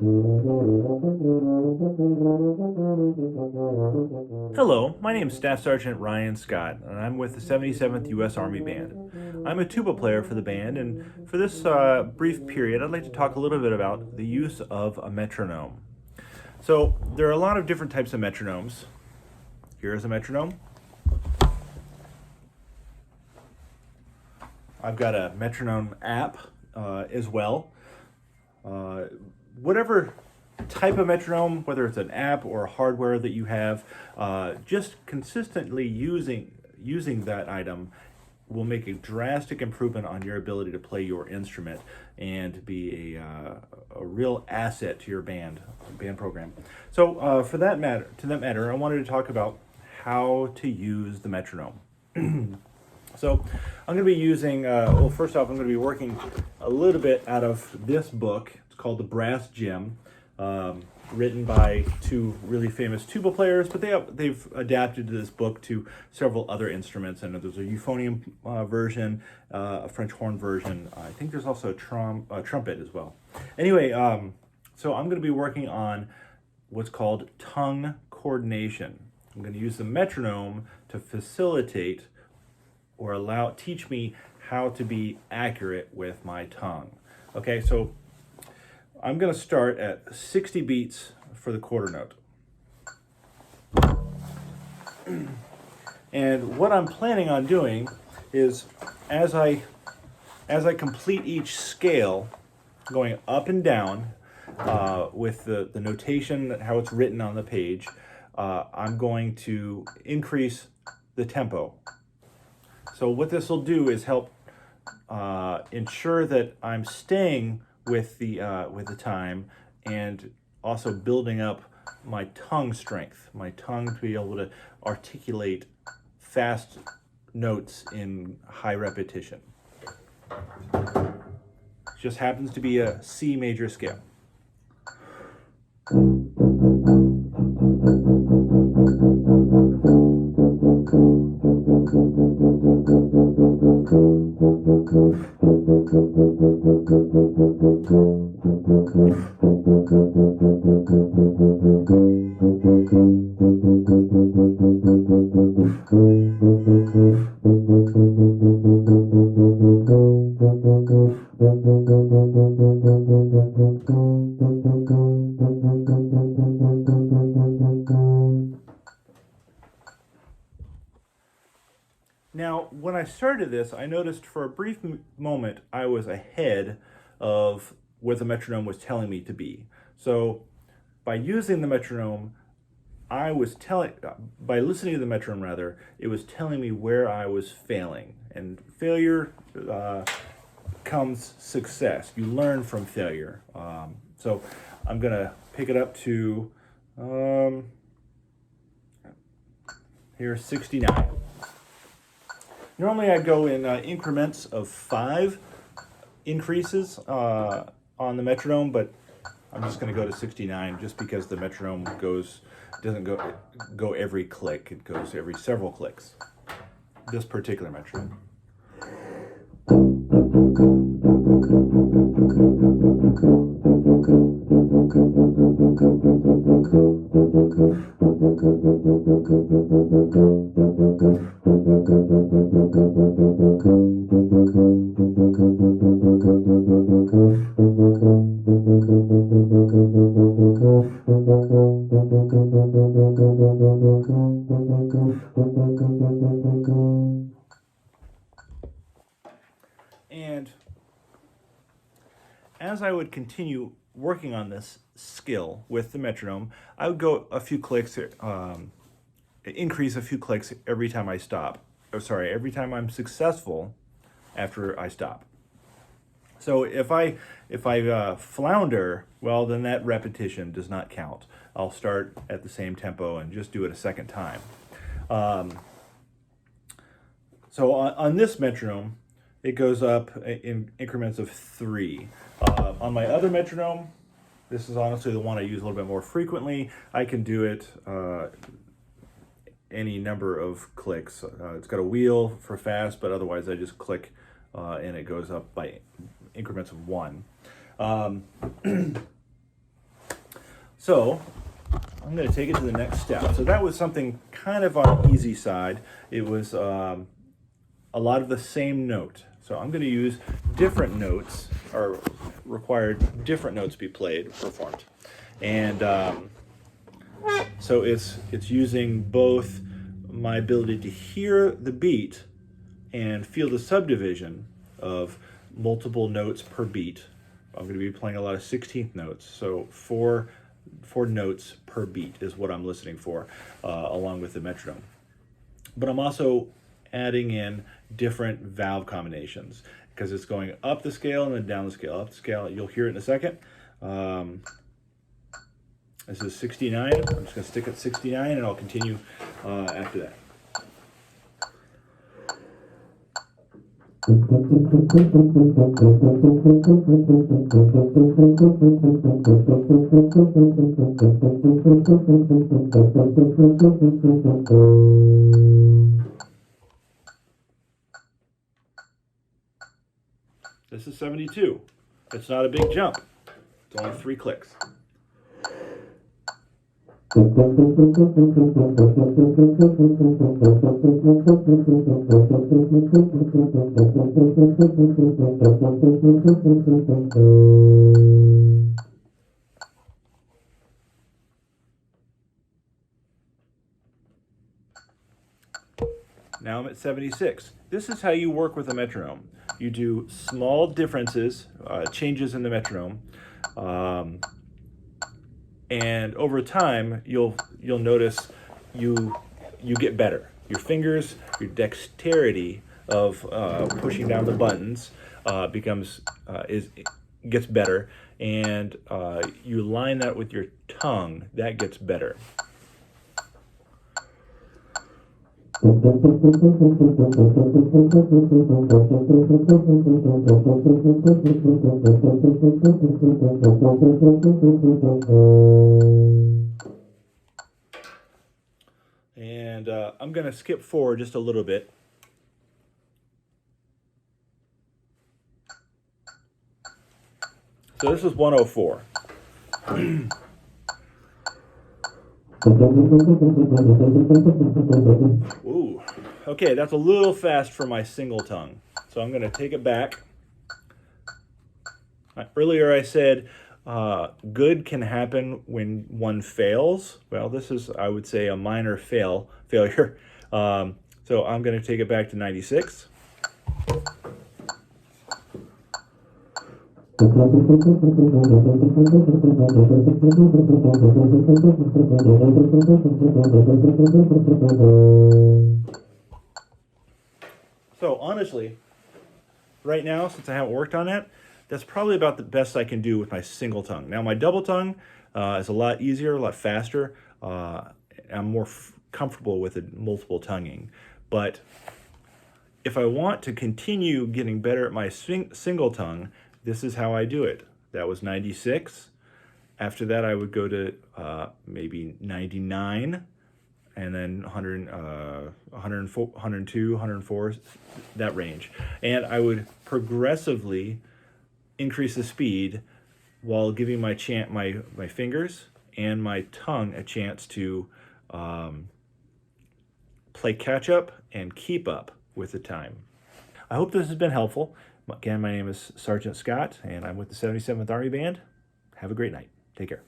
Hello, my name is Staff Sergeant Ryan Scott, and I'm with the 77th U.S. Army Band. I'm a tuba player for the band, and for this brief period, I'd like to talk a little bit about the use of a metronome. So, there are a lot of different types of metronomes. Here's a metronome. I've got a metronome app as well. Whatever type of metronome, whether it's an app or hardware that you have, just consistently using that item will make a drastic improvement on your ability to play your instrument and be a real asset to your band program. So to that matter, I wanted to talk about how to use the metronome. So I'm going to be using, first off, I'm going to be working a little bit out of this book. It's called The Brass Gem, written by two really famous tuba players, but they've adapted this book to several other instruments. And there's a euphonium version, a French horn version. I think there's also a trumpet as well. Anyway, so I'm going to be working on what's called tongue coordination. I'm going to use the metronome to facilitate or teach me how to be accurate with my tongue. Okay, so I'm going to start at 60 beats for the quarter note. And what I'm planning on doing is as I complete each scale, going up and down with the notation, how it's written on the page, I'm going to increase the tempo. So what this will do is help ensure that I'm staying with the time and also building up my tongue strength, my tongue to be able to articulate fast notes in high repetition. Just happens to be a C major scale. Now, when I started this, I noticed for a brief moment I was ahead of where the metronome was telling me to be. So, by using the metronome, by listening to the metronome rather, it was telling me where I was failing. And failure comes success. You learn from failure. So, I'm going to pick it up to, here's 69. Normally I go in increments of 5 increases on the metronome, but I'm just going to go to 69 just because the metronome doesn't go every click. It goes every several clicks. This particular metronome. And as I would continue working on this skill with the metronome, I would go a few clicks, increase a few clicks every time I stop. Every time I'm successful after I stop. So if I flounder, well, then that repetition does not count. I'll start at the same tempo and just do it a second time. So on this metronome, it goes up in increments of 3. On my other metronome, this is honestly the one I use a little bit more frequently. I can do it any number of clicks. It's got a wheel for fast, but otherwise I just click and it goes up by increments of 1. So I'm going to take it to the next step. So that was something kind of on the easy side. It was a lot of the same note. So I'm going to use different notes, or required different notes be performed. And so it's using both my ability to hear the beat and feel the subdivision of multiple notes per beat. I'm going to be playing a lot of 16th notes, so four notes per beat is what I'm listening for, along with the metronome. But I'm also adding in different valve combinations because it's going up the scale and then down the scale, up the scale. You'll hear it in a second. This is 69. I'm just going to stick at 69 and I'll continue after that. This is 72. It's not a big jump. It's only 3 clicks. Now I'm at 76. This is how you work with a metronome. You do small differences, changes in the metronome, and over time you'll notice you get better. Your fingers, your dexterity of pushing down the buttons gets better, and you line that with your tongue, that gets better. And I'm going to skip forward just a little bit. So this is 104. Ooh, okay, that's a little fast for my single tongue. So I'm going to take it back. Earlier I said good can happen when one fails. Well, this is, I would say, a minor failure. So I'm going to take it back to 96. So honestly, right now, since I haven't worked on that, that's probably about the best I can do with my single tongue. Now my double tongue is a lot easier, a lot faster. I'm more comfortable with the multiple tonguing. But if I want to continue getting better at my single tongue, this is how I do it. That was 96. After that, I would go to maybe 99, and then 100, 104, 102, 104, that range. And I would progressively increase the speed while giving my fingers and my tongue a chance to play catch up and keep up with the time. I hope this has been helpful. Again, my name is Sergeant Scott, and I'm with the 77th Army Band. Have a great night. Take care.